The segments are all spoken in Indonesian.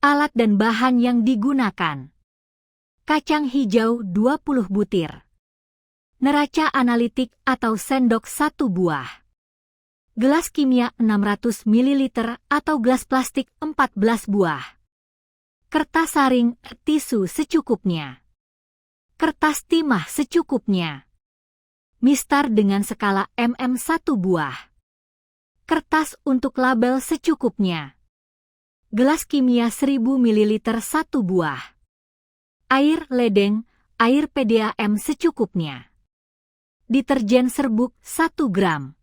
Alat dan bahan yang digunakan. Kacang hijau 20 butir. Neraca analitik atau sendok 1 buah. Gelas kimia 600 ml atau gelas plastik 14 buah. Kertas saring, tisu secukupnya. Kertas timah secukupnya. Mistar dengan skala mm 1 buah. Kertas untuk label secukupnya. Gelas kimia 1000 ml 1 buah. Air ledeng, air PDAM secukupnya. Deterjen serbuk 1 gram.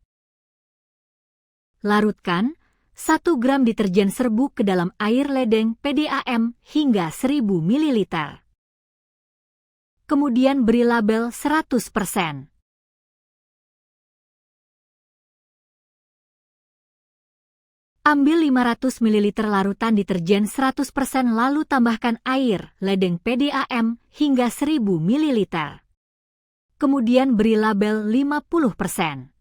Larutkan 1 gram deterjen serbuk ke dalam air ledeng PDAM hingga 1000 ml. Kemudian beri label 100%. Ambil 500 ml larutan deterjen 100% lalu tambahkan air ledeng PDAM hingga 1000 ml. Kemudian beri label 50%.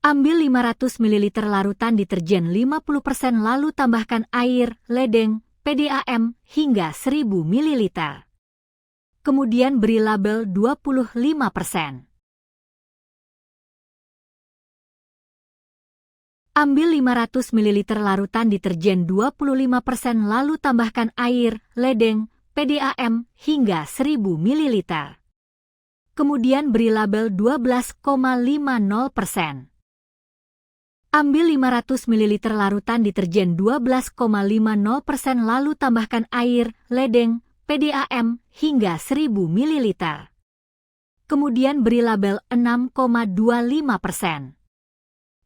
Ambil 500 ml larutan deterjen 50% lalu tambahkan air ledeng PDAM hingga 1000 ml. Kemudian beri label 25%. Ambil 500 ml larutan deterjen 25% lalu tambahkan air ledeng PDAM hingga 1000 ml. Kemudian beri label 12,50%. Ambil 500 ml larutan deterjen 12,50% lalu tambahkan air ledeng PDAM hingga 1000 ml. Kemudian beri label 6,25%.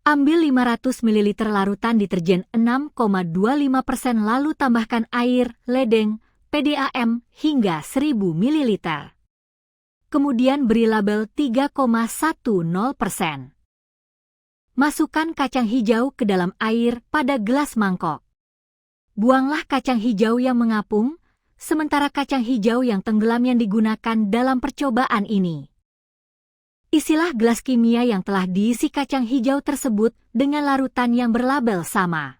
Ambil 500 ml larutan deterjen 6,25% lalu tambahkan air ledeng PDAM hingga 1000 ml. Kemudian beri label 3,10%. Masukkan kacang hijau ke dalam air pada gelas mangkok. Buanglah kacang hijau yang mengapung, sementara kacang hijau yang tenggelam yang digunakan dalam percobaan ini. Isilah gelas kimia yang telah diisi kacang hijau tersebut dengan larutan yang berlabel sama.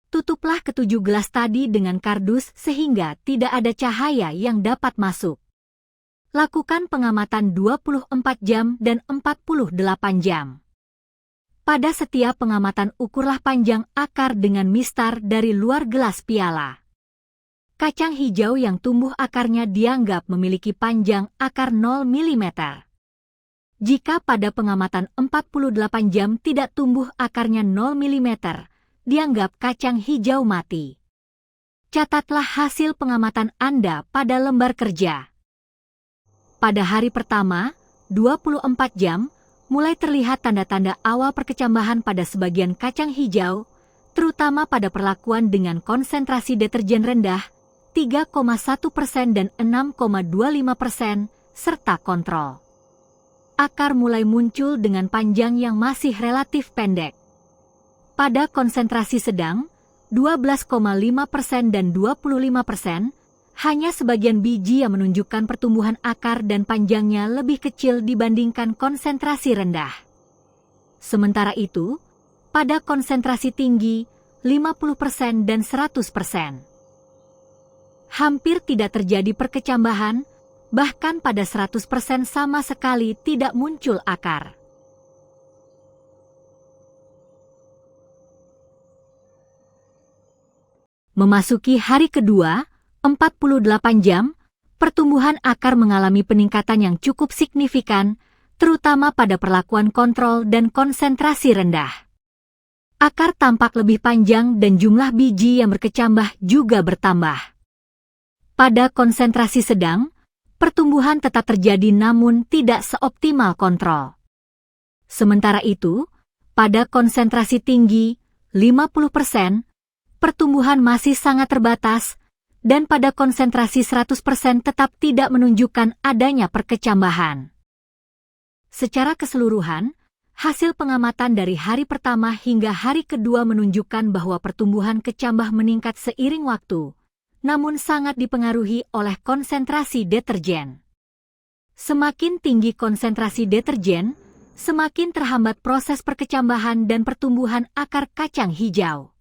Tutuplah ketujuh gelas tadi dengan kardus sehingga tidak ada cahaya yang dapat masuk. Lakukan pengamatan 24 jam dan 48 jam. Pada setiap pengamatan ukurlah panjang akar dengan mistar dari luar gelas piala. Kacang hijau yang tumbuh akarnya dianggap memiliki panjang akar 0 mm. Jika pada pengamatan 48 jam tidak tumbuh akarnya 0 mm, dianggap kacang hijau mati. Catatlah hasil pengamatan Anda pada lembar kerja. Pada hari pertama, 24 jam, mulai terlihat tanda-tanda awal perkecambahan pada sebagian kacang hijau, terutama pada perlakuan dengan konsentrasi deterjen rendah, 3,1% dan 6,25%, serta kontrol. Akar mulai muncul dengan panjang yang masih relatif pendek. Pada konsentrasi sedang, 12,5% dan 25%, hanya sebagian biji yang menunjukkan pertumbuhan akar dan panjangnya lebih kecil dibandingkan konsentrasi rendah. Sementara itu, pada konsentrasi tinggi, 50% dan 100%. Hampir tidak terjadi perkecambahan, bahkan pada 100% sama sekali tidak muncul akar. Memasuki hari kedua, 48 jam, pertumbuhan akar mengalami peningkatan yang cukup signifikan, terutama pada perlakuan kontrol dan konsentrasi rendah. Akar tampak lebih panjang dan jumlah biji yang berkecambah juga bertambah. Pada konsentrasi sedang, pertumbuhan tetap terjadi namun tidak seoptimal kontrol. Sementara itu, pada konsentrasi tinggi, 50%, pertumbuhan masih sangat terbatas, dan pada konsentrasi 100% tetap tidak menunjukkan adanya perkecambahan. Secara keseluruhan, hasil pengamatan dari hari pertama hingga hari kedua menunjukkan bahwa pertumbuhan kecambah meningkat seiring waktu, namun sangat dipengaruhi oleh konsentrasi deterjen. Semakin tinggi konsentrasi deterjen, semakin terhambat proses perkecambahan dan pertumbuhan akar kacang hijau.